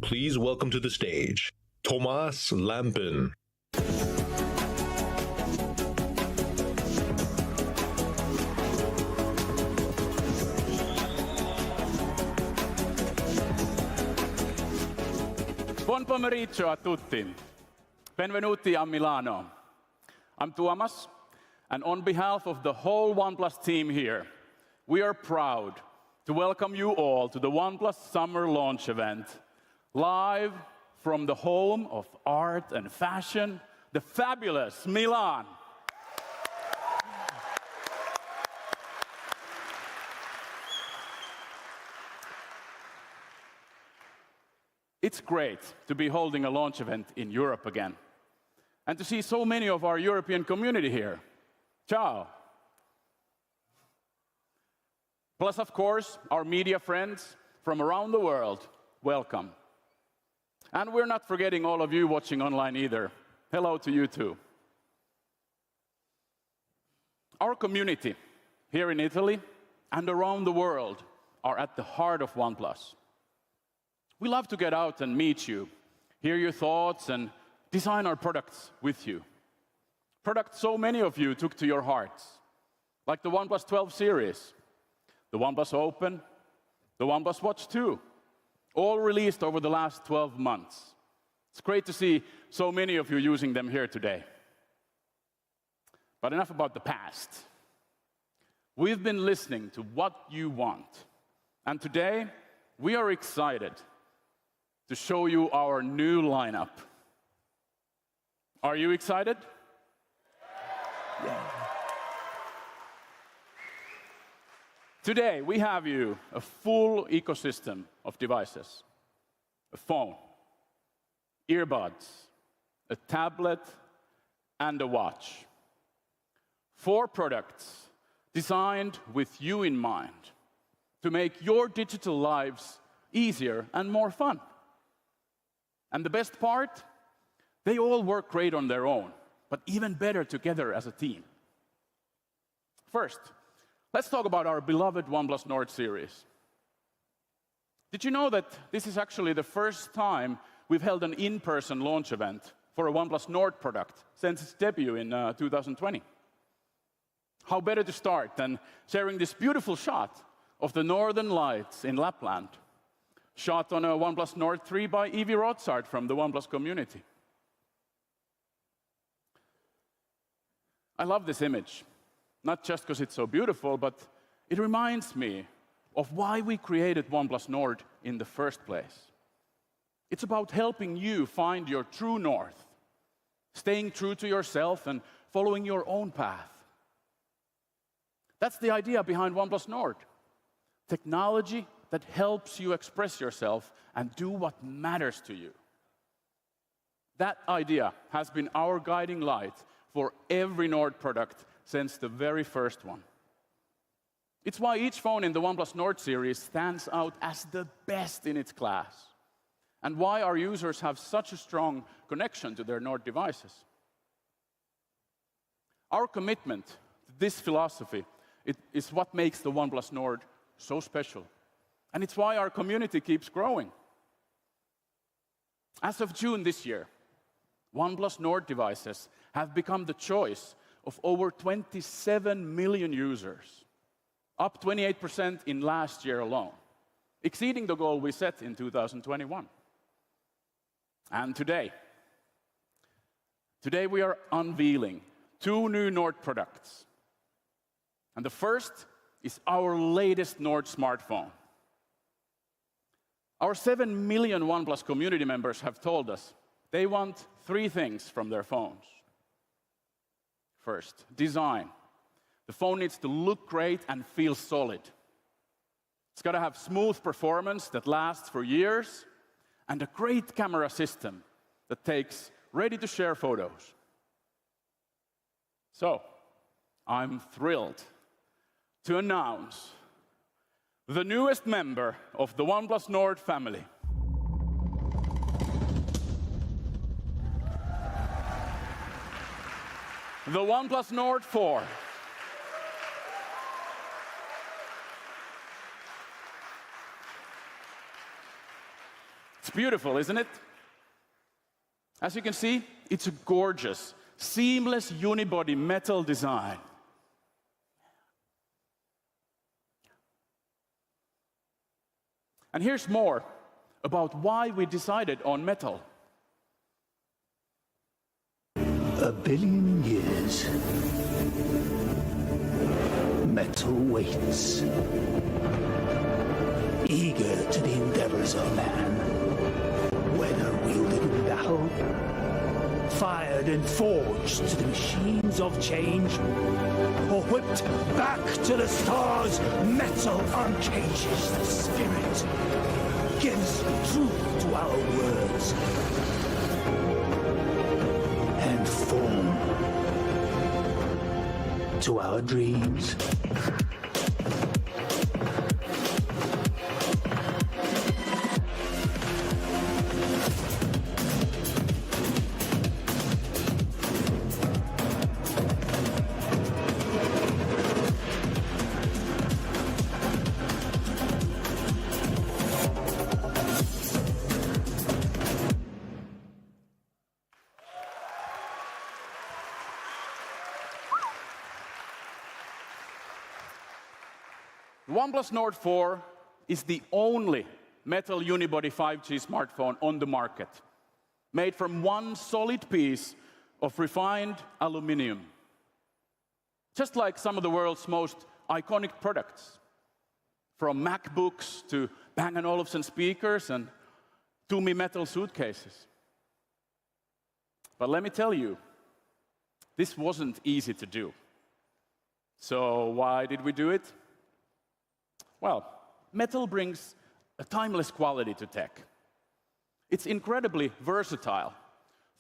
please welcome to the stage, Thomas Lampen. Buon pomeriggio a tutti. Benvenuti a Milano. I'm Tuomas, and on behalf of the whole OnePlus team here, we are proud to welcome you all to the OnePlus Summer Launch Event, live from the home of art and fashion, the fabulous Milan. It's great to be holding a launch event in Europe again, and to see so many of our European community here. Ciao. Plus, of course, our media friends from around the world, welcome. And we're not forgetting all of you watching online either. Hello to you too. Our community here in Italy and around the world are at the heart of OnePlus. We love to get out and meet you, hear your thoughts, and design our products with you. Products so many of you took to your hearts, like the OnePlus 12 series, the OnePlus Open, the OnePlus Watch 2, all released over the last 12 months. It's great to see so many of you using them here today. But enough about the past. We've been listening to what you want, and today we are excited to show you our new lineup. Are you excited? Yeah. Today, we have you a full ecosystem of devices. A phone, earbuds, a tablet, and a watch. 4 products designed with you in mind to make your digital lives easier and more fun. And the best part, they all work great on their own, but even better together as a team. First, let's talk about our beloved OnePlus Nord series. Did you know that this is actually the first time we've held an in-person launch event for a OnePlus Nord product since its debut in 2020? How better to start than sharing this beautiful shot of the Northern Lights in Lapland, shot on a OnePlus Nord 3 by Evie Rotsart from the OnePlus community. I love this image, not just because it's so beautiful, but it reminds me of why we created OnePlus Nord in the first place. It's about helping you find your true north, staying true to yourself and following your own path. That's the idea behind OnePlus Nord. Technology that helps you express yourself and do what matters to you. That idea has been our guiding light for every Nord product since the very first one. It's why each phone in the OnePlus Nord series stands out as the best in its class, and why our users have such a strong connection to their Nord devices. Our commitment to this philosophy is what makes the OnePlus Nord so special. And it's why our community keeps growing. As of June this year, OnePlus Nord devices have become the choice of over 27 million users, up 28% in last year alone, exceeding the goal we set in 2021. And today we are unveiling 2 new Nord products. And the first is our latest Nord smartphone. Our 7 million OnePlus community members have told us they want 3 things from their phones. First, design. The phone needs to look great and feel solid. It's got to have smooth performance that lasts for years, and a great camera system that takes ready-to-share photos. So, I'm thrilled to announce the newest member of the OnePlus Nord family. The OnePlus Nord 4. It's beautiful, isn't it? As you can see, it's a gorgeous, seamless unibody metal design. And here's more about why we decided on metal. 1 billion years. Metal waits, eager to the endeavors of man. Whether wielded in battle, fired and forged to the machines of change, or whipped back to the stars, metal uncages the spirit, gives truth to our words, and form to our dreams. The OnePlus Nord 4 is the only metal unibody 5G smartphone on the market, made from one solid piece of refined aluminum. Just like some of the world's most iconic products, from MacBooks to Bang & Olufsen speakers and Tumi metal suitcases. But let me tell you, this wasn't easy to do. So why did we do it? Well, metal brings a timeless quality to tech. It's incredibly versatile.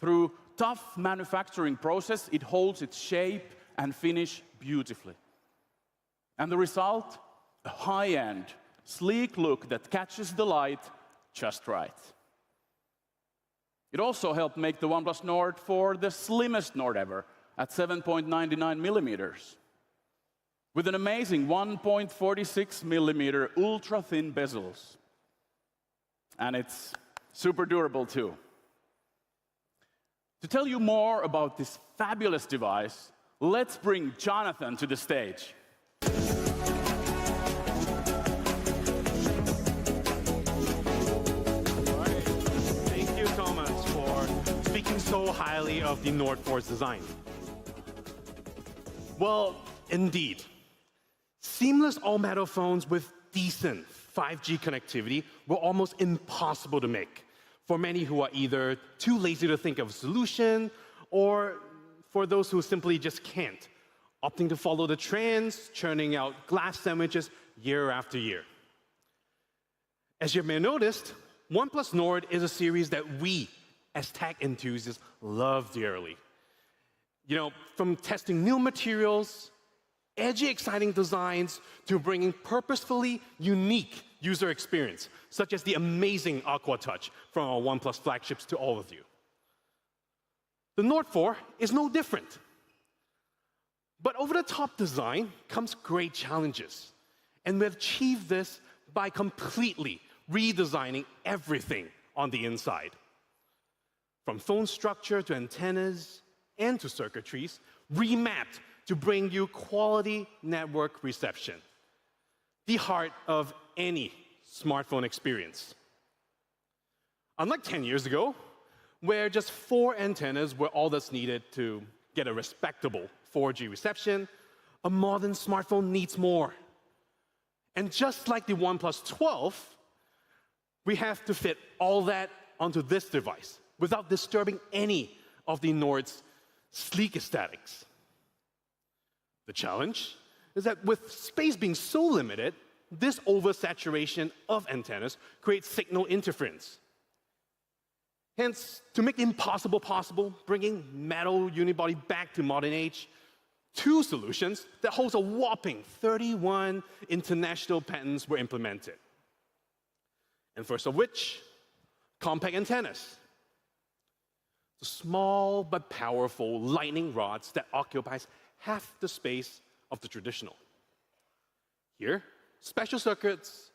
Through tough manufacturing process, it holds its shape and finish beautifully. And the result? A high-end, sleek look that catches the light just right. It also helped make the OnePlus Nord 4 the slimmest Nord ever, at 7.99 millimeters. With an amazing 1.46 millimeter ultra-thin bezels. And it's super durable too. To tell you more about this fabulous device, let's bring Jonathan to the stage. Thank you, Thomas, for speaking so highly of the Nord 4's design. Well, indeed. Seamless all-metal phones with decent 5G connectivity were almost impossible to make for many who are either too lazy to think of a solution or for those who simply just can't, opting to follow the trends, churning out glass sandwiches year after year. As you may have noticed, OnePlus Nord is a series that we, as tech enthusiasts, love dearly. You know, from testing new materials, edgy, exciting designs, to bringing purposefully unique user experience, such as the amazing Aqua Touch from our OnePlus flagships to all of you. The Nord 4 is no different. But over-the-top design comes great challenges, and we've achieved this by completely redesigning everything on the inside. From phone structure to antennas and to circuitries, remapped to bring you quality network reception, the heart of any smartphone experience. Unlike 10 years ago, where just 4 antennas were all that's needed to get a respectable 4G reception, a modern smartphone needs more. And just like the OnePlus 12, we have to fit all that onto this device without disturbing any of the Nord's sleek aesthetics. The challenge is that with space being so limited, this oversaturation of antennas creates signal interference. Hence, to make the impossible possible, bringing metal unibody back to modern age, 2 solutions that holds a whopping 31 international patents were implemented. And first of which, compact antennas. The small but powerful lightning rods that occupies half the space of the traditional. Here, special circuits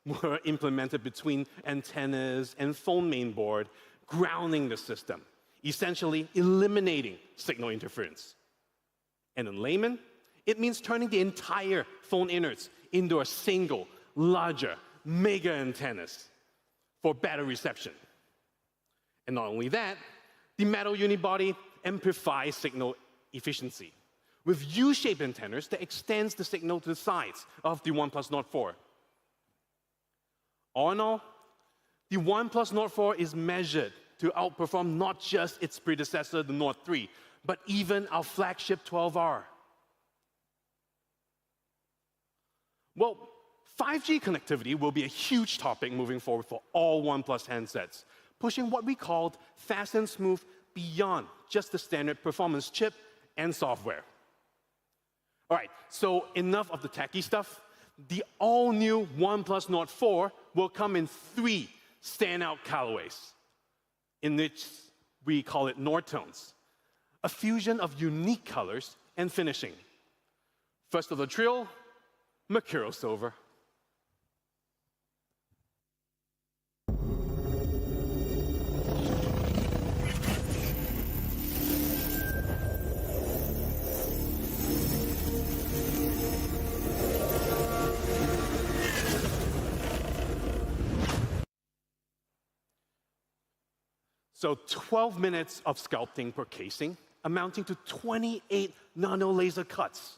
were implemented between antennas and phone mainboard, grounding the system, essentially eliminating signal interference. And in layman, it means turning the entire phone innards into a single, larger, mega antennas for better reception. And not only that, the metal unibody amplifies signal efficiency with U-shaped antennas that extends the signal to the sides of the OnePlus Nord 4. All in all, the OnePlus Nord 4 is measured to outperform not just its predecessor, the Nord 3, but even our flagship 12R. Well, 5G connectivity will be a huge topic moving forward for all OnePlus handsets, pushing what we called fast and smooth beyond just the standard performance chip and software. All right, so enough of the techie stuff. The all-new OnePlus Nord 4 will come in 3 standout colorways, in which we call it Nord tones, a fusion of unique colors and finishing. First of the trio, Mercurial Silver. So 12 minutes of sculpting per casing, amounting to 28 nano laser cuts.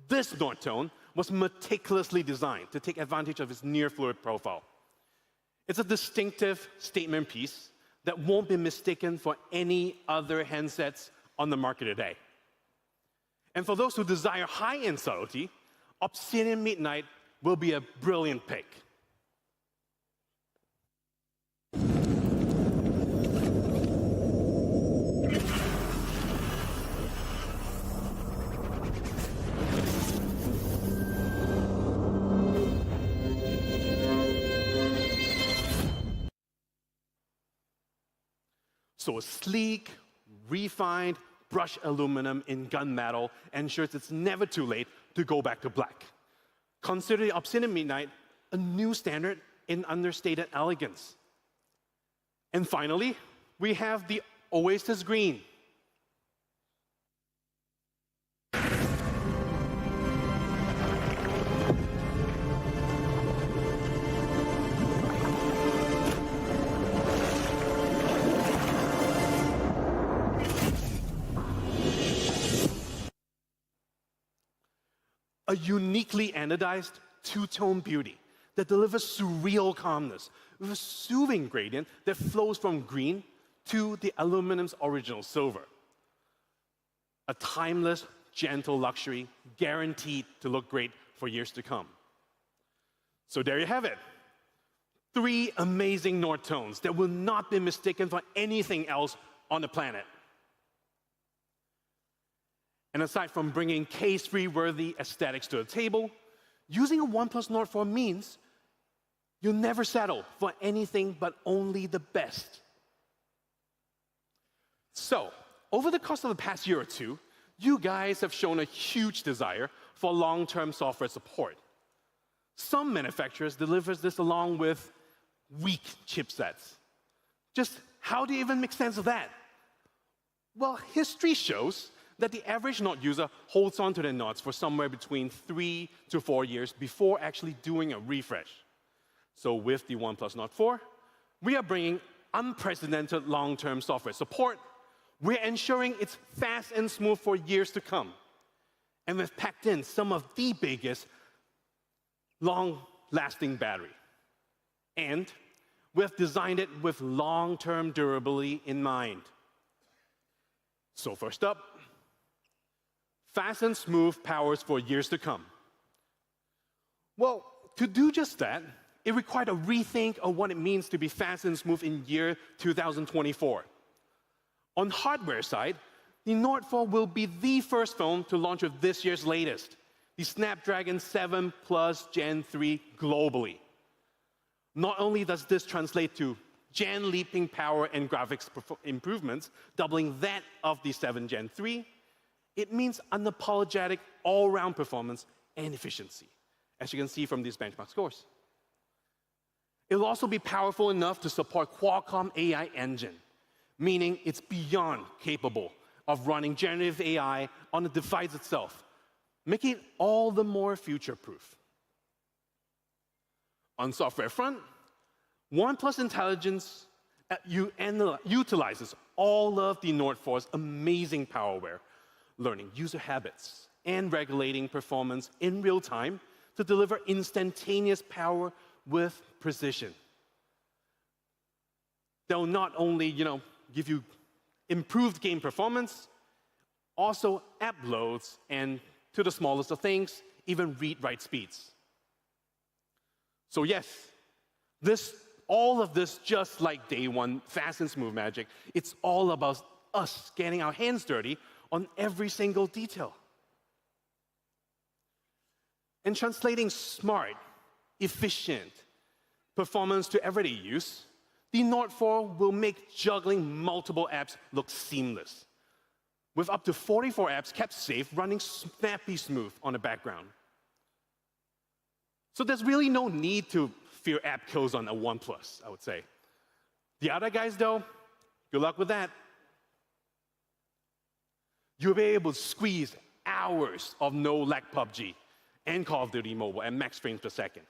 This Nord tone was meticulously designed to take advantage of its near-fluid profile. It's a distinctive statement piece that won't be mistaken for any other handsets on the market today. And for those who desire high-end subtlety, Obsidian Midnight will be a brilliant pick. So a sleek, refined brushed aluminum in gunmetal ensures it's never too late to go back to black. Consider the Obsidian Midnight a new standard in understated elegance. And finally, we have the Oasis Green. A uniquely anodized two-tone beauty that delivers surreal calmness with a soothing gradient that flows from green to the aluminum's original silver. A timeless, gentle luxury guaranteed to look great for years to come. So there you have it. 3 amazing Nord tones that will not be mistaken for anything else on the planet. And aside from bringing case-free worthy aesthetics to the table, using a OnePlus Nord 4 means you'll never settle for anything but only the best. So, over the course of the past year or two, you guys have shown a huge desire for long-term software support. Some manufacturers deliver this along with weak chipsets. Just how do you even make sense of that? Well, history shows that the average Nord user holds on to their Nords for somewhere between 3 to 4 years before actually doing a refresh. So with the OnePlus Nord 4, we are bringing unprecedented long-term software support. We're ensuring it's fast and smooth for years to come. And we've packed in some of the biggest long-lasting battery. And we've designed it with long-term durability in mind. So first up, fast and smooth powers for years to come. Well, to do just that, it required a rethink of what it means to be fast and smooth in year 2024. On hardware side, the Nord 4 will be the first phone to launch with this year's latest, the Snapdragon 7 Plus Gen 3 globally. Not only does this translate to gen-leaping power and graphics improvements, doubling that of the 7 Gen 3, it means unapologetic all-round performance and efficiency, as you can see from these benchmark scores. It'll also be powerful enough to support Qualcomm AI Engine, meaning it's beyond capable of running generative AI on the device itself, making it all the more future-proof. On software front, OnePlus Intelligence utilizes all of the Nord 4's amazing powerware, learning user habits and regulating performance in real time to deliver instantaneous power with precision. They'll not only, give you improved game performance, also app loads, and to the smallest of things, even read-write speeds. So yes, all of this, just like day one, fast and smooth magic, it's all about us getting our hands dirty on every single detail. And translating smart, efficient performance to everyday use, the Nord 4 will make juggling multiple apps look seamless, with up to 44 apps kept safe, running snappy smooth on the background. So there's really no need to fear app kills on a OnePlus, I would say. The other guys, though, good luck with that. You'll be able to squeeze hours of no-lag PUBG and Call of Duty Mobile at max frames per second.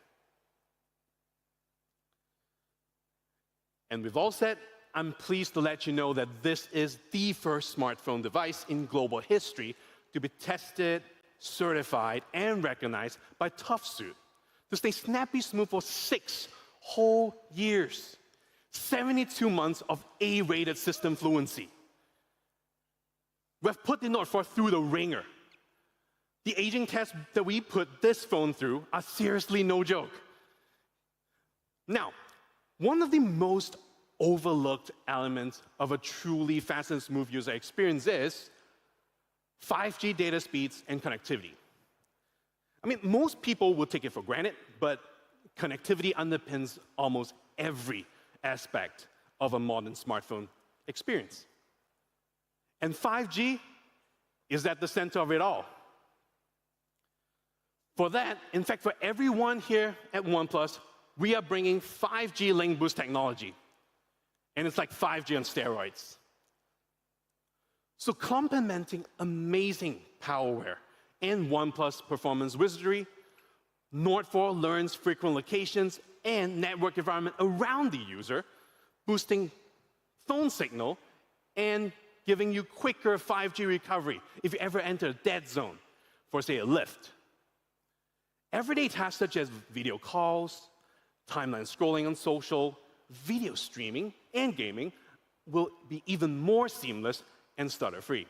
And with all said, I'm pleased to let you know that this is the first smartphone device in global history to be tested, certified, and recognized by ToughSuit to stay snappy smooth for 6 whole years, 72 months of A-rated system fluency. We've put the Nord 4 through the ringer. The aging tests that we put this phone through are seriously no joke. Now, one of the most overlooked elements of a truly fast and smooth user experience is 5G data speeds and connectivity. I mean, most people will take it for granted, but connectivity underpins almost every aspect of a modern smartphone experience. And 5G is at the center of it all. For that, in fact, for everyone here at OnePlus, we are bringing 5G link boost technology. And it's like 5G on steroids. So complementing amazing powerware and OnePlus performance wizardry, Nord 4 learns frequent locations and network environment around the user, boosting phone signal and giving you quicker 5G recovery if you ever enter a dead zone for, say, a lift. Everyday tasks such as video calls, timeline scrolling on social, video streaming, and gaming will be even more seamless and stutter-free.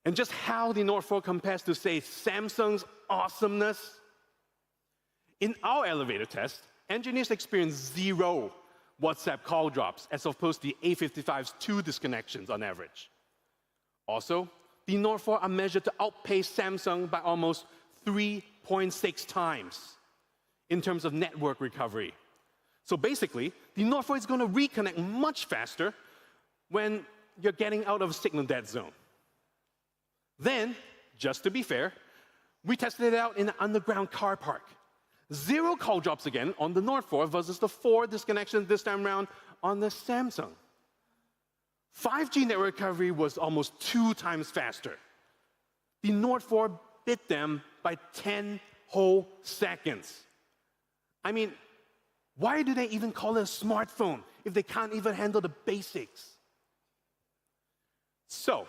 And just how the Nord 4 compares to, say, Samsung's awesomeness? In our elevator test, engineers experienced 0 WhatsApp call drops as opposed to the A55's 2 disconnections on average. Also, the Nord 4 are measured to outpace Samsung by almost 3.6 times in terms of network recovery. So basically, the Nord 4 is going to reconnect much faster when you're getting out of a signal dead zone. Then, just to be fair, we tested it out in an underground car park. 0 call drops again on the Nord 4 versus the 4 disconnections this time around on the Samsung. 5G network recovery was almost 2 times faster. The Nord 4 bit them by 10 whole seconds. I mean, why do they even call it a smartphone if they can't even handle the basics? So,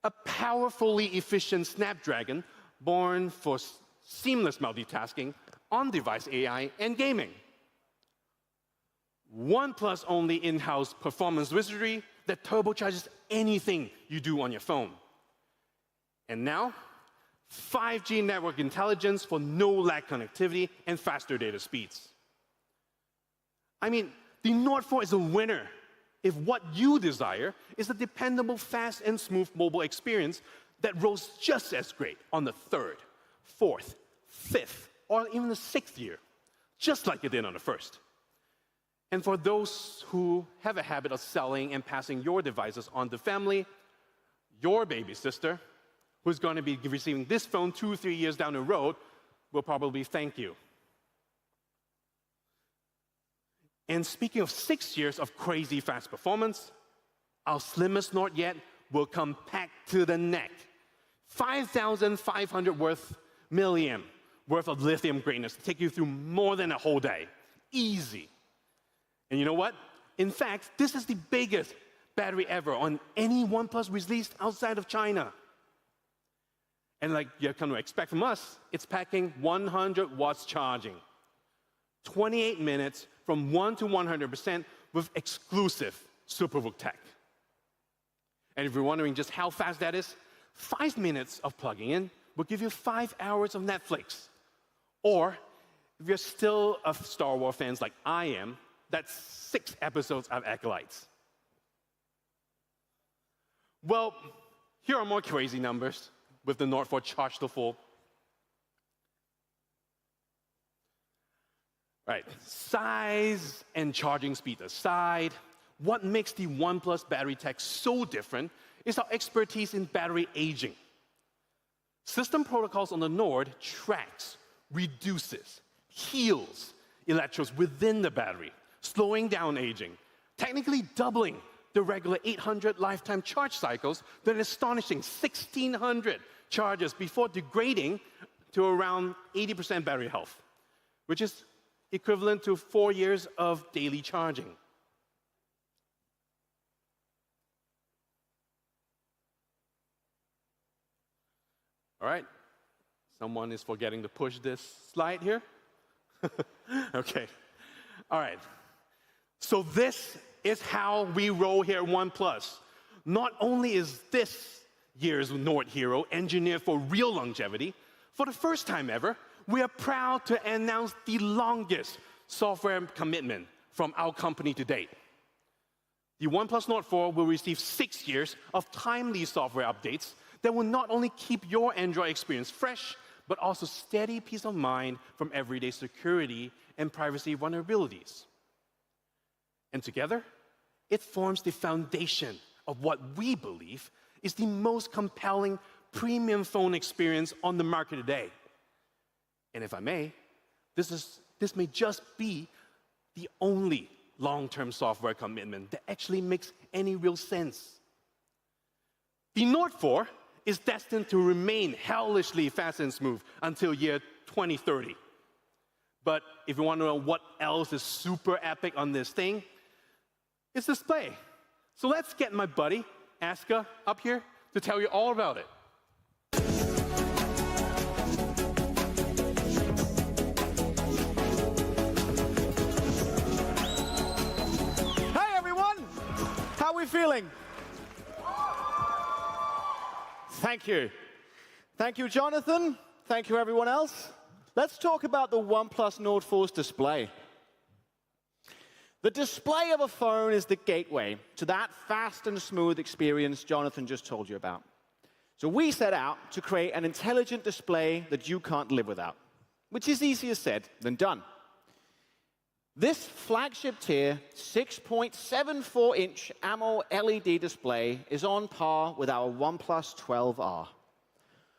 a powerfully efficient Snapdragon born for seamless multitasking, on-device AI, and gaming. OnePlus only in-house performance wizardry that turbocharges anything you do on your phone. And now, 5G network intelligence for no-lag connectivity and faster data speeds. I mean, the Nord 4 is a winner if what you desire is a dependable, fast, and smooth mobile experience that rolls just as great on the 3rd, 4th, 5th, or even the 6th year, just like it did on the 1st. And for those who have a habit of selling and passing your devices on to family, your baby sister, who's going to be receiving this phone 2 or 3 years down the road, will probably thank you. And speaking of 6 years of crazy fast performance, our slimmest Nord yet will come packed to the neck. 5,500 milliamp worth of lithium greatness to take you through more than a whole day. Easy. And you know what? In fact, this is the biggest battery ever on any OnePlus released outside of China. And like you're come to expect from us, it's packing 100 watts charging. 28 minutes from 1 to 100% with exclusive SuperVOOC tech. And if you're wondering just how fast that is, 5 minutes of plugging in will give you 5 hours of Netflix. Or, if you're still a Star Wars fans like I am, that's 6 episodes of Acolytes. Well, here are more crazy numbers with the Nord 4 charged to full. Right, size and charging speed aside, what makes the OnePlus battery tech so different is our expertise in battery aging. System protocols on the Nord tracks, reduces, heals electrodes within the battery, slowing down aging, technically doubling the regular 800 lifetime charge cycles to an astonishing 1,600 charges before degrading to around 80% battery health, which is equivalent to 4 years of daily charging. All right, someone is forgetting to push this slide here. Okay, all right. So this is how we roll here at OnePlus. Not only is this year's Nord Hero engineered for real longevity, for the first time ever, we are proud to announce the longest software commitment from our company to date. The OnePlus Nord 4 will receive 6 years of timely software updates that will not only keep your Android experience fresh, but also steady peace of mind from everyday security and privacy vulnerabilities. And together, it forms the foundation of what we believe is the most compelling premium phone experience on the market today. And if I may, this may just be the only long-term software commitment that actually makes any real sense. The Nord 4 is destined to remain hellishly fast and smooth until year 2030. But if you want to know what else is super epic on this thing, it's display. So let's get my buddy, Aska, up here to tell you all about it. Hey everyone! How are we feeling? Thank you. Thank you, Jonathan. Thank you, everyone else. Let's talk about the OnePlus Nord 4's display. The display of a phone is the gateway to that fast and smooth experience Jonathan just told you about. So we set out to create an intelligent display that you can't live without, which is easier said than done. This flagship-tier 6.74-inch AMOLED LED display is on par with our OnePlus 12R.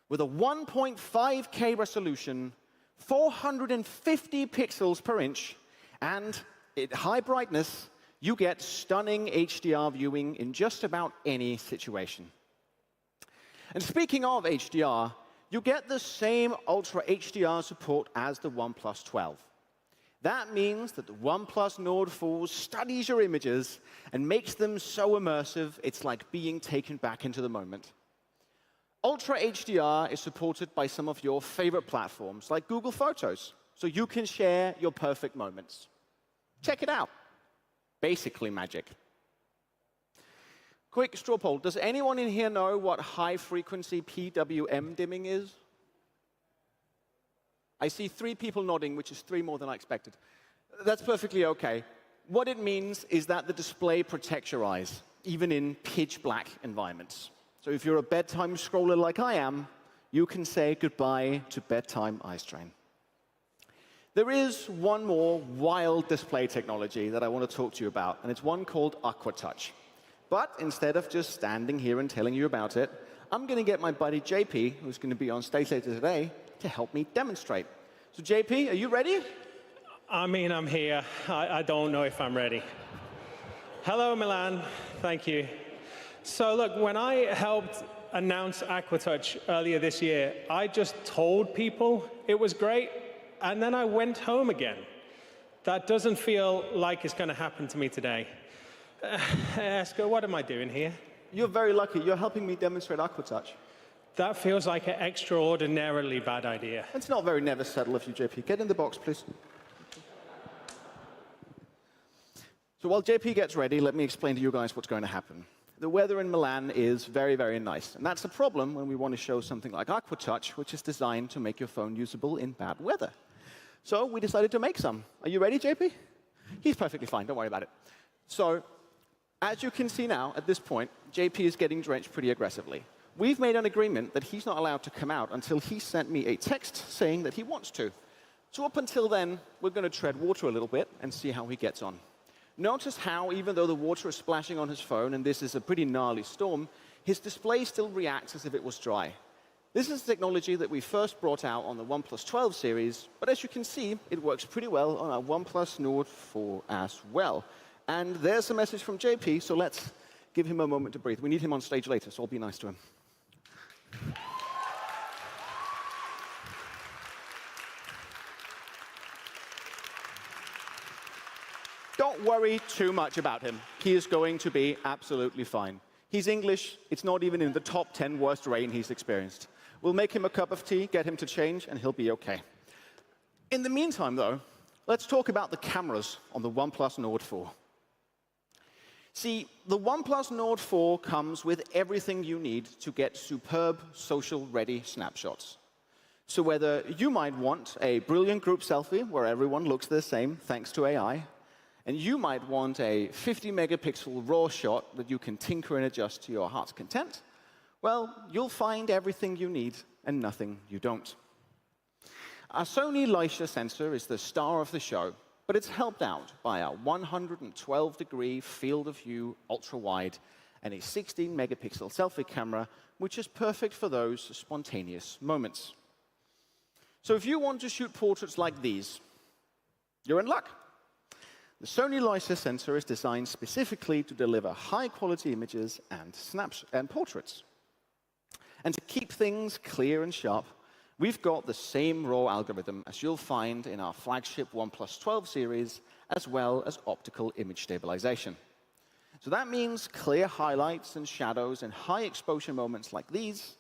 With a 1.5K resolution, 450 pixels per inch, and at high brightness, you get stunning HDR viewing in just about any situation. And speaking of HDR, you get the same Ultra HDR support as the OnePlus 12. That means that the OnePlus Nord 4 studies your images and makes them so immersive, it's like being taken back into the moment. Ultra HDR is supported by some of your favorite platforms, like Google Photos, so you can share your perfect moments. Check it out. Basically magic. Quick straw poll. Does anyone in here know what high-frequency PWM dimming is? I see 3 people nodding, which is 3 more than I expected. That's perfectly OK. What it means is that the display protects your eyes, even in pitch-black environments. So if you're a bedtime scroller like I am, you can say goodbye to bedtime eye strain. There is one more wild display technology that I want to talk to you about, and it's one called AquaTouch. But instead of just standing here and telling you about it, I'm going to get my buddy JP, who's going to be on stage later today, to help me demonstrate. So JP, are you ready? I mean, I'm here. I don't know if I'm ready. Hello, Milan. Thank you. So look, when I helped announce AquaTouch earlier this year, I just told people it was great, and then I went home again. That doesn't feel like it's going to happen to me today. Esker, what am I doing here? You're very lucky. You're helping me demonstrate AquaTouch. That feels like an extraordinarily bad idea. It's not very never settle of you, JP. Get in the box, please. So while JP gets ready, let me explain to you guys what's going to happen. The weather in Milan is very, very nice. And that's a problem when we want to show something like AquaTouch, which is designed to make your phone usable in bad weather. So we decided to make some. Are you ready, JP? He's perfectly fine. Don't worry about it. So as you can see now, at this point, JP is getting drenched pretty aggressively. We've made an agreement that he's not allowed to come out until he sent me a text saying that he wants to. So up until then, we're going to tread water a little bit and see how he gets on. Notice how, even though the water is splashing on his phone, and this is a pretty gnarly storm, his display still reacts as if it was dry. This is technology that we first brought out on the OnePlus 12 series, but as you can see, it works pretty well on our OnePlus Nord 4 as well. And there's a message from JP, so let's give him a moment to breathe. We need him on stage later, so I'll be nice to him. Don't worry too much about him. He is going to be absolutely fine. He's English. It's not even in the top 10 worst rain he's experienced. We'll make him a cup of tea, get him to change, and he'll be OK. In the meantime, though, let's talk about the cameras on the OnePlus Nord 4. See, the OnePlus Nord 4 comes with everything you need to get superb social-ready snapshots. So whether you might want a brilliant group selfie where everyone looks the same thanks to AI, and you might want a 50-megapixel RAW shot that you can tinker and adjust to your heart's content, well, you'll find everything you need and nothing you don't. Our Sony Leica sensor is the star of the show, but it's helped out by our 112-degree field of view ultra-wide and a 16-megapixel selfie camera, which is perfect for those spontaneous moments. So if you want to shoot portraits like these, you're in luck. The Sony Leica sensor is designed specifically to deliver high-quality images and portraits. And to keep things clear and sharp, we've got the same RAW algorithm as you'll find in our flagship OnePlus 12 series, as well as optical image stabilization. So that means clear highlights and shadows in high-exposure moments like these,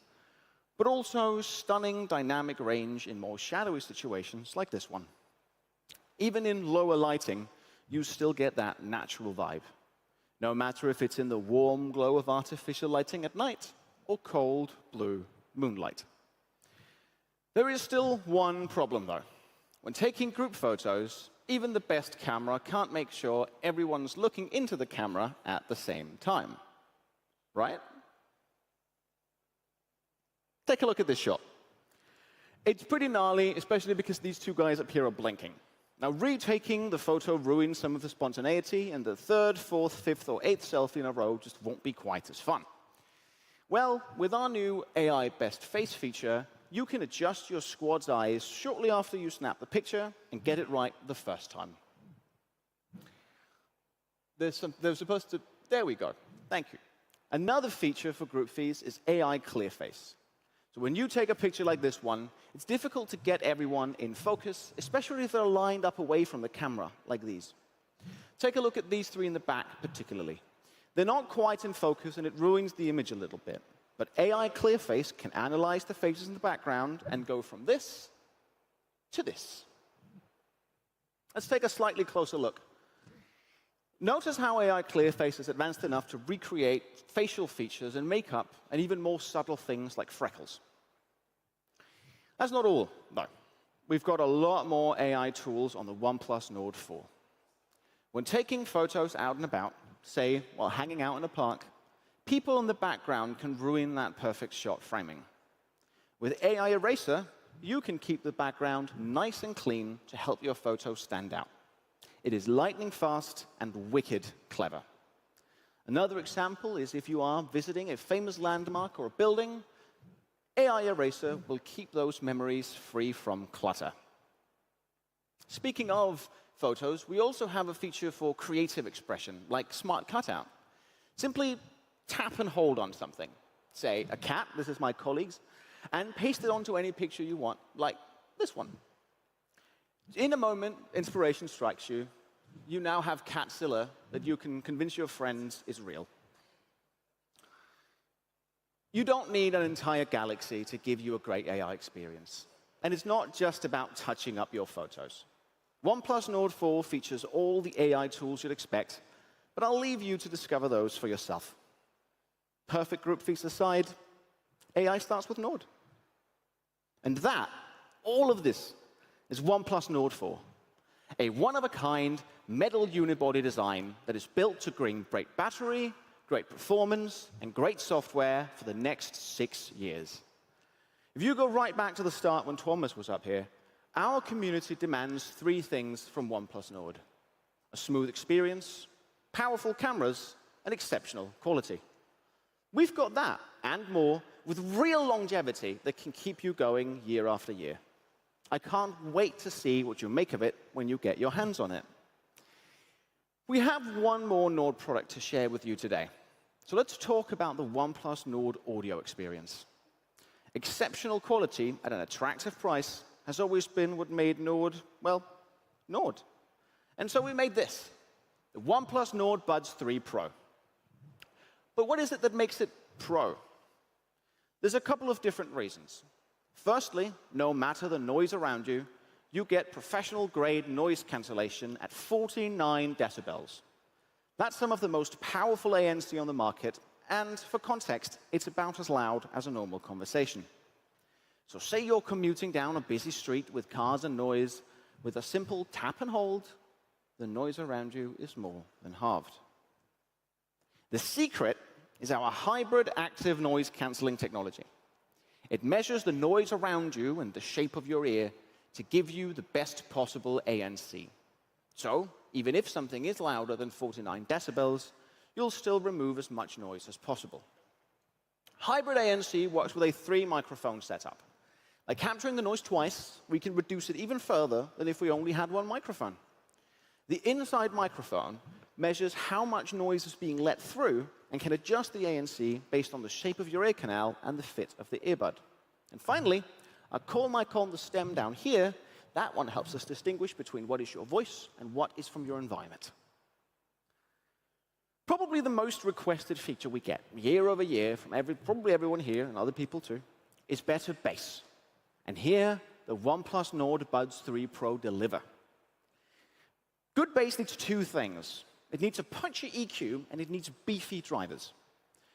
but also stunning dynamic range in more shadowy situations like this one. Even in lower lighting, you still get that natural vibe, no matter if it's in the warm glow of artificial lighting at night or cold blue moonlight. There is still one problem, though. When taking group photos, even the best camera can't make sure everyone's looking into the camera at the same time, right? Take a look at this shot. It's pretty gnarly, especially because these two guys up here are blinking. Now, retaking the photo ruins some of the spontaneity, and the third, fourth, fifth, or eighth selfie in a row just won't be quite as fun. Well, with our new AI Best Face feature, you can adjust your squad's eyes shortly after you snap the picture and get it right the first time. There we go. Thank you. Another feature for group feeds is AI Clear Face. So when you take a picture like this one, it's difficult to get everyone in focus, especially if they're lined up away from the camera, like these. Take a look at these three in the back, particularly. They're not quite in focus, and it ruins the image a little bit. But AI Clear Face can analyze the faces in the background and go from this to this. Let's take a slightly closer look. Notice how AI Clear Face is advanced enough to recreate facial features and makeup and even more subtle things like freckles. That's not all, though. We've got a lot more AI tools on the OnePlus Nord 4. When taking photos out and about, say while hanging out in a park, people in the background can ruin that perfect shot framing. With AI Eraser, you can keep the background nice and clean to help your photo stand out. It is lightning fast and wicked clever. Another example is if you are visiting a famous landmark or a building, AI Eraser will keep those memories free from clutter. Speaking of photos, we also have a feature for creative expression, like Smart Cutout. Simply tap and hold on something. Say, a cat, this is my colleague's, and paste it onto any picture you want, like this one. In a moment, inspiration strikes you. You now have Catzilla that you can convince your friends is real. You don't need an entire galaxy to give you a great AI experience. And it's not just about touching up your photos. OnePlus Nord 4 features all the AI tools you'd expect, but I'll leave you to discover those for yourself. Perfect group feats aside, AI starts with Nord. And that, all of this, is OnePlus Nord 4, a one-of-a-kind metal unibody design that is built to bring great battery, great performance, and great software for the next 6 years. If you go right back to the start when Thomas was up here, our community demands 3 things from OnePlus Nord: a smooth experience, powerful cameras, and exceptional quality. We've got that and more with real longevity that can keep you going year after year. I can't wait to see what you make of it when you get your hands on it. We have one more Nord product to share with you today. So let's talk about the OnePlus Nord audio experience. Exceptional quality at an attractive price has always been what made Nord, well, Nord. And so we made this, the OnePlus Nord Buds 3 Pro. But what is it that makes it Pro? There's a couple of different reasons. Firstly, no matter the noise around you, you get professional-grade noise cancellation at 49 decibels. That's some of the most powerful ANC on the market, and for context, it's about as loud as a normal conversation. So say you're commuting down a busy street with cars and noise. With a simple tap and hold, the noise around you is more than halved. The secret is our hybrid active noise cancelling technology. It measures the noise around you and the shape of your ear to give you the best possible ANC. So, even if something is louder than 49 decibels, you'll still remove as much noise as possible. Hybrid ANC works with a 3-microphone setup. By capturing the noise twice, we can reduce it even further than if we only had 1 microphone. The inside microphone measures how much noise is being let through and can adjust the ANC based on the shape of your ear canal and the fit of the earbud. And finally, a call mic on the stem down here, that one helps us distinguish between what is your voice and what is from your environment. Probably the most requested feature we get year over year from probably everyone here and other people too is better bass. And here, the OnePlus Nord Buds 3 Pro deliver. Good bass needs 2 things. It needs a punchy EQ, and it needs beefy drivers.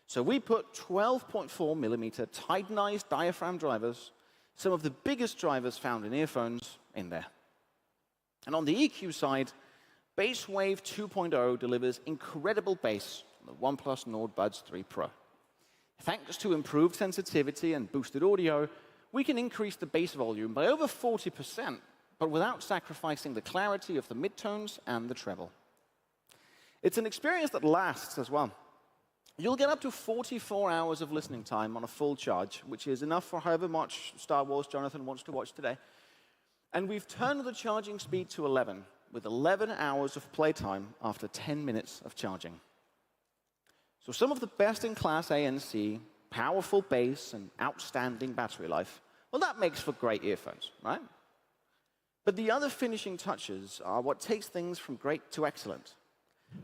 So we put 12.4mm titanized diaphragm drivers, some of the biggest drivers found in earphones, in there. And on the EQ side, Basswave 2.0 delivers incredible bass on the OnePlus Nord Buds 3 Pro. Thanks to improved sensitivity and boosted audio, we can increase the bass volume by over 40%, but without sacrificing the clarity of the midtones and the treble. It's an experience that lasts as well. You'll get up to 44 hours of listening time on a full charge, which is enough for however much Star Wars Jonathan wants to watch today. And we've turned the charging speed to 11, with 11 hours of playtime after 10 minutes of charging. So some of the best-in-class ANC, powerful bass, and outstanding battery life, well, that makes for great earphones, right? But the other finishing touches are what takes things from great to excellent.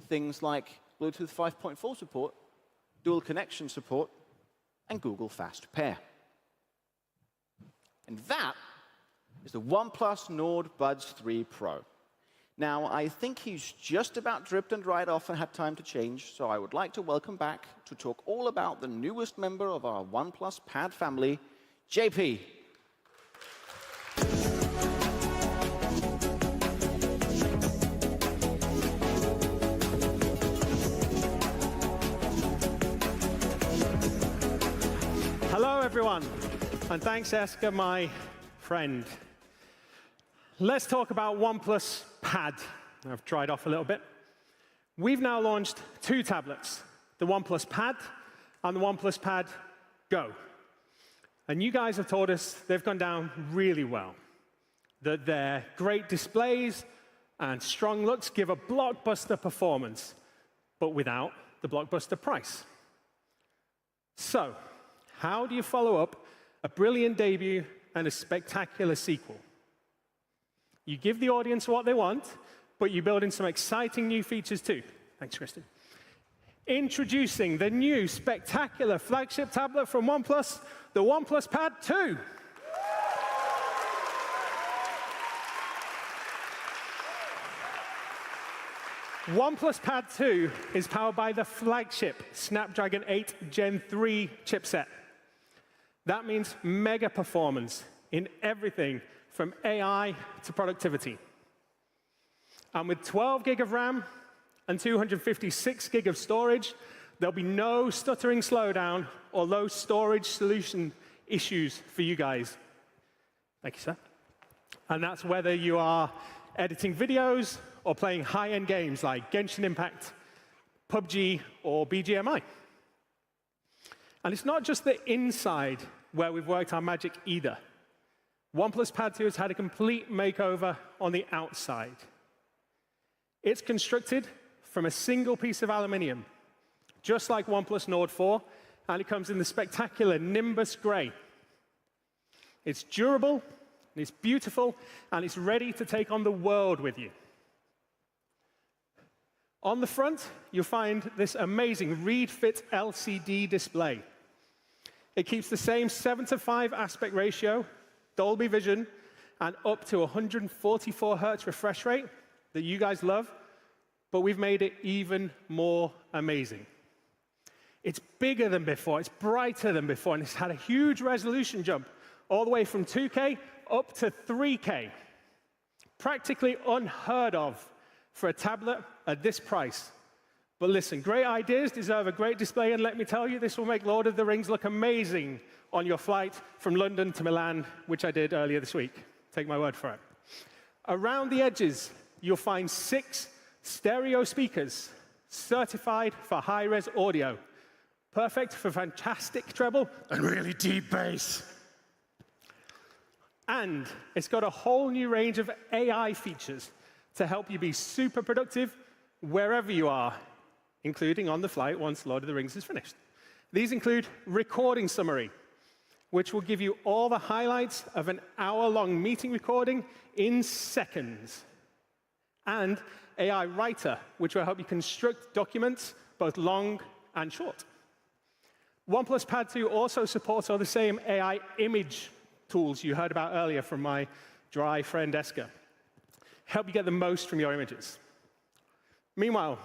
Things like Bluetooth 5.4 support, dual connection support, and Google Fast Pair. And that is the OnePlus Nord Buds 3 Pro. Now, I think he's just about dripped and dried off and had time to change, so I would like to welcome back to talk all about the newest member of our OnePlus Pad family, JP. Hello, everyone, and thanks, Esker, my friend. Let's talk about OnePlus Pad. I've dried off a little bit. We've now launched 2 tablets, the OnePlus Pad and the OnePlus Pad Go. And you guys have told us they've gone down really well. that their great displays and strong looks give a blockbuster performance, but without the blockbuster price. So, how do you follow up a brilliant debut and a spectacular sequel? You give the audience what they want, but you build in some exciting new features too. Thanks, Kristen. Introducing the new spectacular flagship tablet from OnePlus, the OnePlus Pad 2. OnePlus Pad 2 is powered by the flagship Snapdragon 8 Gen 3 chipset. That means mega performance in everything from AI to productivity. And with 12 gig of RAM and 256 gig of storage, there'll be no stuttering slowdown or low storage solution issues for you guys. Thank you, sir. And that's whether you are editing videos or playing high-end games like Genshin Impact, PUBG, or BGMI. And it's not just the inside where we've worked our magic either. OnePlus Pad 2 has had a complete makeover on the outside. It's constructed from a single piece of aluminium, just like OnePlus Nord 4, and it comes in the spectacular Nimbus Gray. It's durable, and it's beautiful, and it's ready to take on the world with you. On the front, you'll find this amazing read-fit LCD display. It keeps the same 7:5 aspect ratio, Dolby Vision, and up to 144 Hz refresh rate that you guys love, but we've made it even more amazing. It's bigger than before, it's brighter than before, and it's had a huge resolution jump, all the way from 2K up to 3K. Practically unheard of for a tablet at this price. But listen, great ideas deserve a great display, and let me tell you, this will make Lord of the Rings look amazing on your flight from London to Milan, which I did earlier this week. Take my word for it. Around the edges, you'll find 6 stereo speakers certified for high-res audio, perfect for fantastic treble and really deep bass. And it's got a whole new range of AI features to help you be super productive wherever you are, including on the flight once Lord of the Rings is finished. These include recording summary, which will give you all the highlights of an hour-long meeting recording in seconds, and AI writer, which will help you construct documents both long and short. OnePlus Pad 2 also supports all the same AI image tools you heard about earlier from my dry friend Esker. Help you get the most from your images. Meanwhile,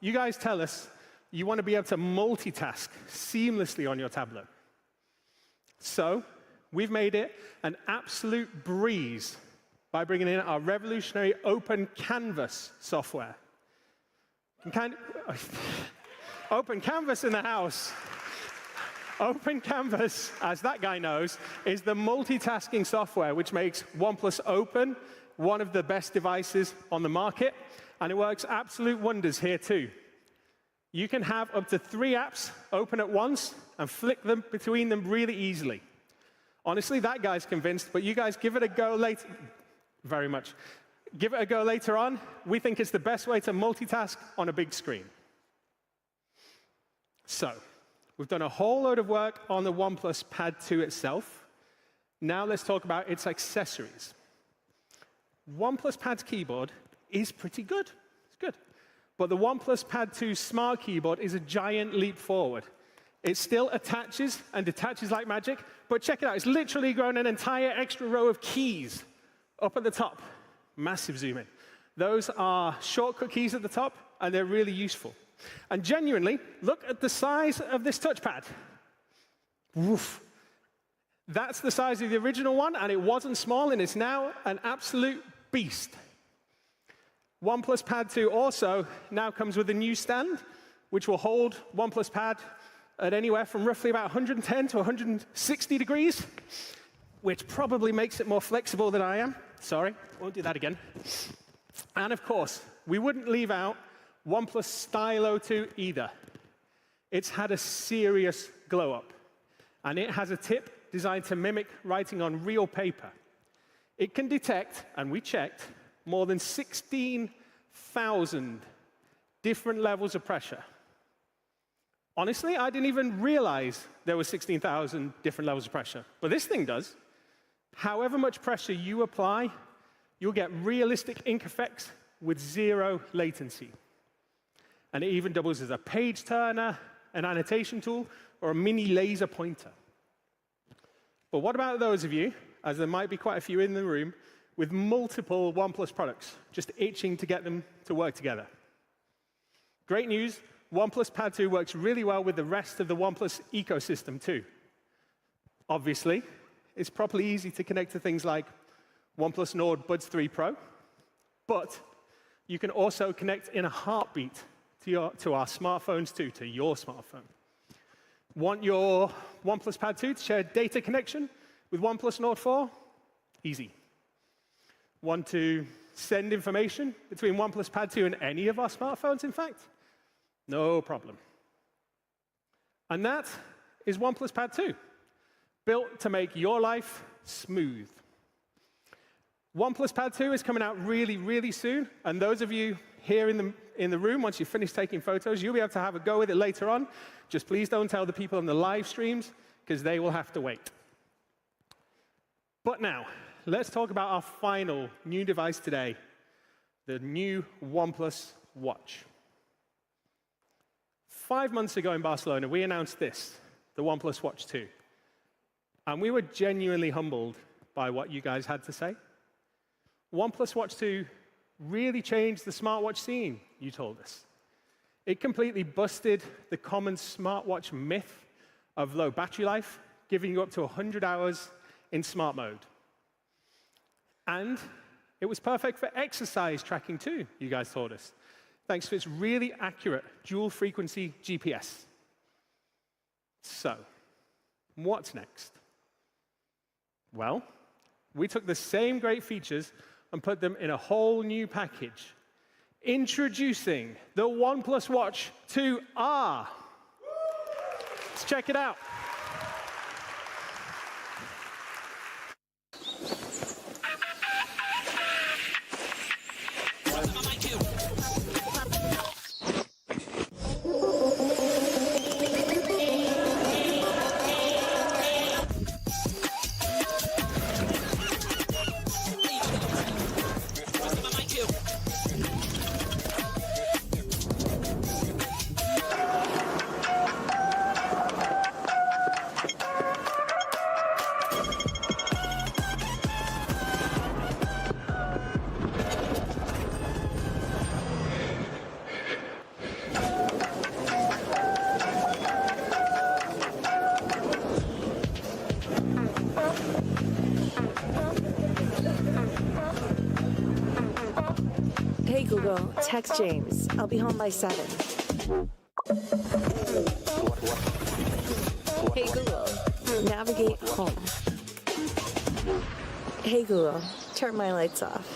you guys tell us you want to be able to multitask seamlessly on your tablet. So we've made it an absolute breeze by bringing in our revolutionary Open Canvas software. Open Canvas in the house. Open Canvas, as that guy knows, is the multitasking software which makes OnePlus Open one of the best devices on the market, and it works absolute wonders here too. You can have up to 3 apps open at once and flick them between them really easily. Honestly, that guy's convinced, but you guys give it a go later. Very much. Give it a go later on. We think it's the best way to multitask on a big screen. So, we've done a whole load of work on the OnePlus Pad 2 itself. Now let's talk about its accessories. OnePlus Pad's keyboard is pretty good. It's good. But the OnePlus Pad 2 Smart Keyboard is a giant leap forward. It still attaches and detaches like magic, but check it out. It's literally grown an entire extra row of keys up at the top. Massive zoom in. Those are shortcut keys at the top, and they're really useful. And genuinely, look at the size of this touchpad. Woof. That's the size of the original one, and it wasn't small, and it's now an absolute beast. OnePlus Pad 2 also now comes with a new stand, which will hold OnePlus Pad at anywhere from roughly about 110 to 160 degrees, which probably makes it more flexible than I am. Sorry, won't do that again. And of course, we wouldn't leave out OnePlus Stylo 2 either. It's had a serious glow up, and it has a tip designed to mimic writing on real paper. It can detect, and we checked, more than 16,000 different levels of pressure. Honestly, I didn't even realize there were 16,000 different levels of pressure, but this thing does. However much pressure you apply, you'll get realistic ink effects with 0 latency. And it even doubles as a page turner, an annotation tool, or a mini laser pointer. But what about those of you, as there might be quite a few in the room, with multiple OnePlus products, just itching to get them to work together? Great news, OnePlus Pad 2 works really well with the rest of the OnePlus ecosystem too. Obviously, it's properly easy to connect to things like OnePlus Nord Buds 3 Pro, but you can also connect in a heartbeat to our smartphones too, to your smartphone. Want your OnePlus Pad 2 to share a data connection with OnePlus Nord 4? Easy. Want to send information between OnePlus Pad 2 and any of our smartphones, in fact? No problem. And that is OnePlus Pad 2, built to make your life smooth. OnePlus Pad 2 is coming out really, really soon, and those of you here in the room, once you finish taking photos, you'll be able to have a go with it later on. Just please don't tell the people on the live streams, because they will have to wait. But now, let's talk about our final new device today, the new OnePlus Watch. 5 months ago in Barcelona, we announced this, the OnePlus Watch 2. And we were genuinely humbled by what you guys had to say. OnePlus Watch 2 really changed the smartwatch scene, you told us. It completely busted the common smartwatch myth of low battery life, giving you up to 100 hours in smart mode. And it was perfect for exercise tracking too, you guys told us, thanks to its really accurate dual-frequency GPS. So, what's next? Well, we took the same great features and put them in a whole new package. Introducing the OnePlus Watch 2R. Let's check it out. Hey Google, text James. I'll be home by 7. Hey Google, navigate home. Hey Google, turn my lights off.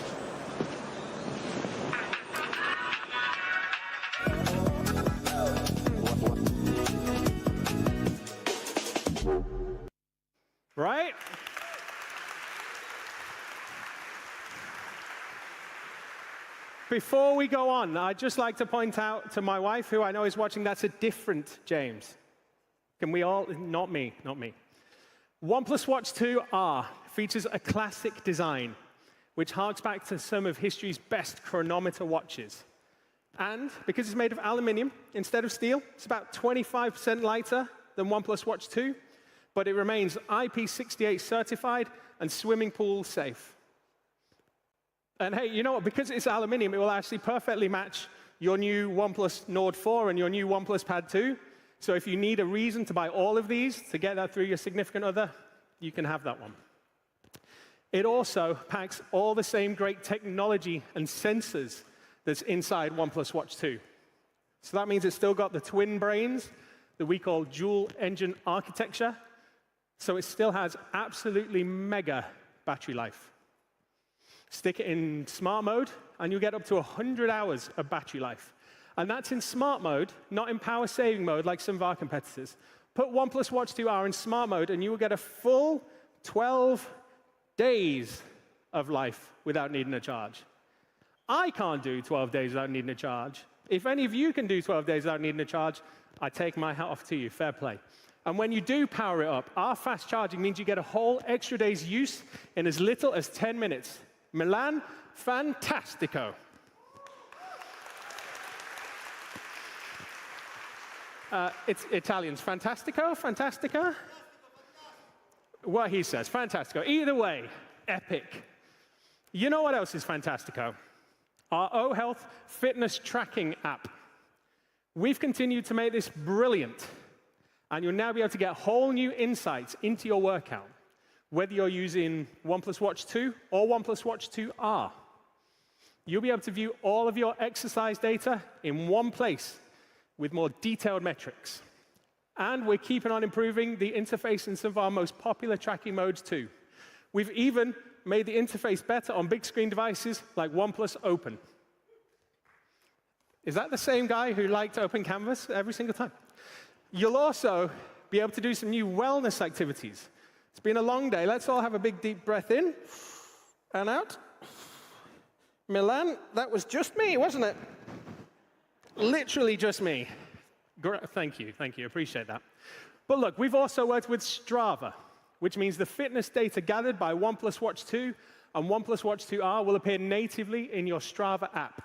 Right? Before we go on, I'd just like to point out to my wife, who I know is watching, that's a different James. Can we all? Not me, not me. OnePlus Watch 2R features a classic design, which harks back to some of history's best chronometer watches. And because it's made of aluminum instead of steel, it's about 25% lighter than OnePlus Watch 2, but it remains IP68 certified and swimming pool safe. And hey, you know what? Because it's aluminum, it will actually perfectly match your new OnePlus Nord 4 and your new OnePlus Pad 2. So if you need a reason to buy all of these to get that through your significant other, you can have that one. It also packs all the same great technology and sensors that's inside OnePlus Watch 2. So that means it's still got the twin brains that we call dual engine architecture. So it still has absolutely mega battery life. Stick it in smart mode, and you'll get up to 100 hours of battery life. And that's in smart mode, not in power saving mode like some of our competitors. Put OnePlus Watch 2R in smart mode, and you will get a full 12 days of life without needing a charge. I can't do 12 days without needing a charge. If any of you can do 12 days without needing a charge, I take my hat off to you. Fair play. And when you do power it up, our fast charging means you get a whole extra day's use in as little as 10 minutes. Milan, fantastico. It's Italians. Fantastico? Fantastica? What he says. Fantastico. Either way, epic. You know what else is fantastico? Our O-Health fitness tracking app. We've continued to make this brilliant, and you'll now be able to get whole new insights into your workout, whether you're using OnePlus Watch 2 or OnePlus Watch 2R. You'll be able to view all of your exercise data in one place with more detailed metrics. And we're keeping on improving the interface in some of our most popular tracking modes too. We've even made the interface better on big screen devices like OnePlus Open. Is that the same guy who liked Open Canvas every single time? You'll also be able to do some new wellness activities. It's been a long day. Let's all have a big, deep breath in and out. Milan, that was just me, wasn't it? Literally just me. Thank you, appreciate that. But look, we've also worked with Strava, which means the fitness data gathered by OnePlus Watch 2 and OnePlus Watch 2R will appear natively in your Strava app.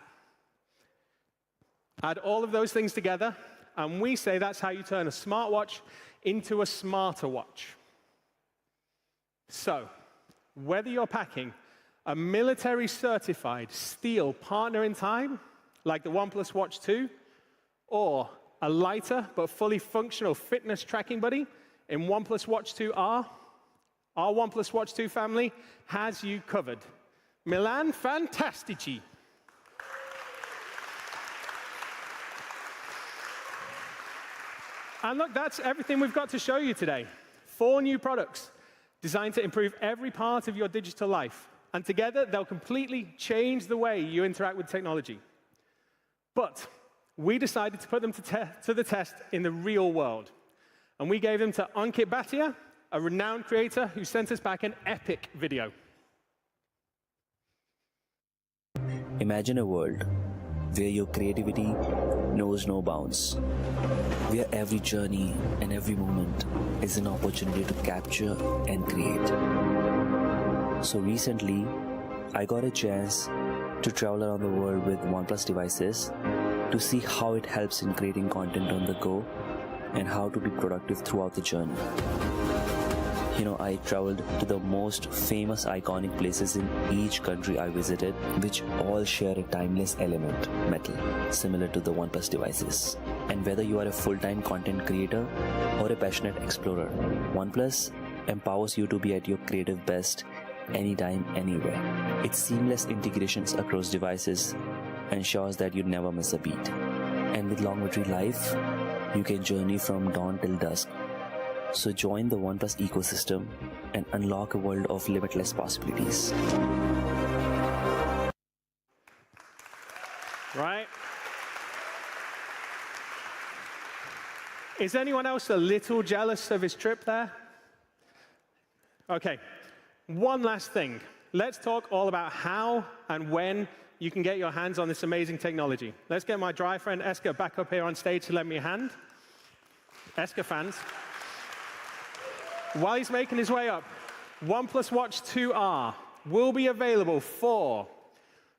Add all of those things together, and we say that's how you turn a smartwatch into a smarter watch. So, whether you're packing a military-certified steel partner in time, like the OnePlus Watch 2, or a lighter but fully functional fitness tracking buddy in OnePlus Watch 2R, our OnePlus Watch 2 family has you covered. Milan, fantastici. And look, that's everything we've got to show you today. 4 new products designed to improve every part of your digital life. And together, they'll completely change the way you interact with technology. But we decided to put them to the test in the real world. And we gave them to Ankit Bhatia, a renowned creator who sent us back an epic video. Imagine a world where your creativity knows no bounds, where every journey and every moment is an opportunity to capture and create. So recently, I got a chance to travel around the world with OnePlus devices to see how it helps in creating content on the go and how to be productive throughout the journey. You know, I traveled to the most famous iconic places in each country I visited, which all share a timeless element, metal, similar to the OnePlus devices. And whether you are a full-time content creator or a passionate explorer, OnePlus empowers you to be at your creative best anytime, anywhere. Its seamless integrations across devices ensures that you never miss a beat. And with long battery life, you can journey from dawn till dusk. So join the OnePlus ecosystem and unlock a world of limitless possibilities. Right? Is anyone else a little jealous of his trip there? Okay, one last thing. Let's talk all about how and when you can get your hands on this amazing technology. Let's get my dry friend Esker back up here on stage to lend me a hand. Esker fans. While he's making his way up, OnePlus Watch 2R will be available for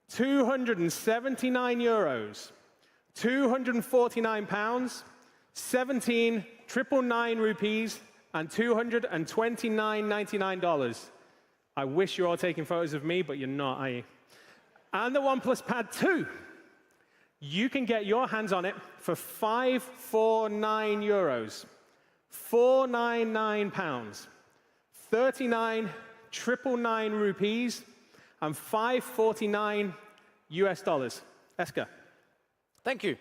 €279, £249, 17,999 rupees, and $229.99. I wish you're all taking photos of me, but you're not, are you? And the OnePlus Pad 2. You can get your hands on it for €549, £499, 39,999 rupees, and $549 US. Esker. Thank you.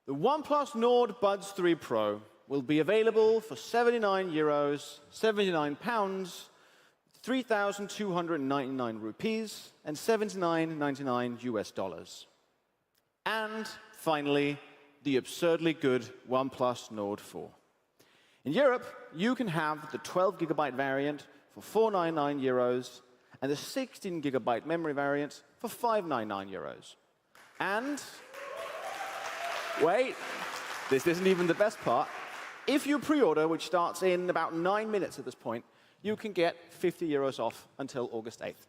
The OnePlus Nord Buds 3 Pro will be available for €79, 79 pounds, 3,299 rupees, and $79.99 US. And finally, the absurdly good OnePlus Nord 4. In Europe, you can have the 12GB variant for €499 and the 16GB memory variant for €599. And wait, this isn't even the best part. If you pre-order, which starts in about 9 minutes at this point, you can get €50 off until August 8th.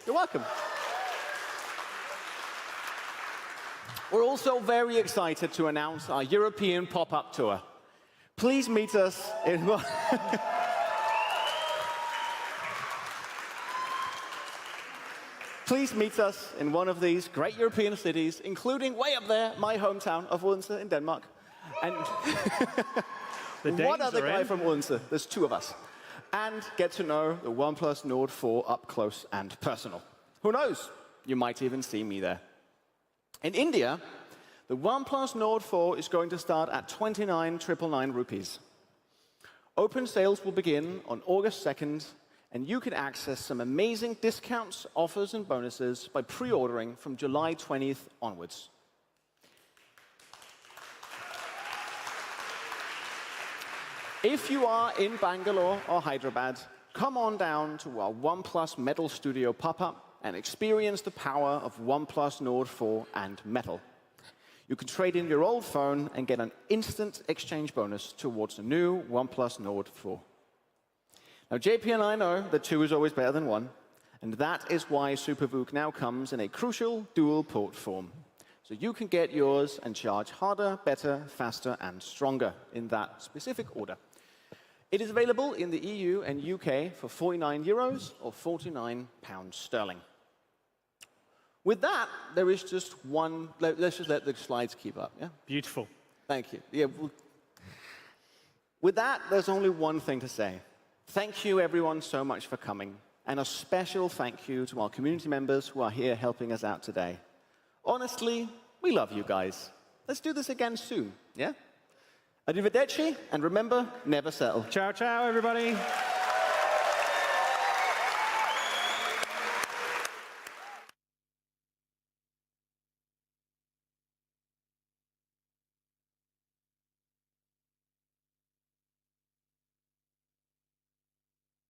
You're welcome. We're also very excited to announce our European pop-up tour. Please meet us in Please meet us in one of these great European cities, including way up there, my hometown of Odense in Denmark. And one other guy from Odense. There's two of us. And get to know the OnePlus Nord 4 up close and personal. Who knows? You might even see me there. In India, the OnePlus Nord 4 is going to start at 29,999 rupees. Open sales will begin on August 2nd, and you can access some amazing discounts, offers, and bonuses by pre-ordering from July 20th onwards. If you are in Bangalore or Hyderabad, come on down to our OnePlus Metal Studio pop-up and experience the power of OnePlus Nord 4 and Metal. You can trade in your old phone and get an instant exchange bonus towards the new OnePlus Nord 4. Now, JP and I know that 2 is always better than 1, and that is why SuperVOOC now comes in a crucial dual-port form. So you can get yours and charge harder, better, faster, and stronger in that specific order. It is available in the EU and UK for €49 or £49 sterling. With that, there is just one. Let's just let the slides keep up. Yeah. Beautiful. Thank you. Yeah. With that, there's only one thing to say. Thank you, everyone, so much for coming, and a special thank you to our community members who are here helping us out today. Honestly, we love you guys. Let's do this again soon. Yeah. Arrivederci, and remember, never settle. Ciao, ciao, everybody.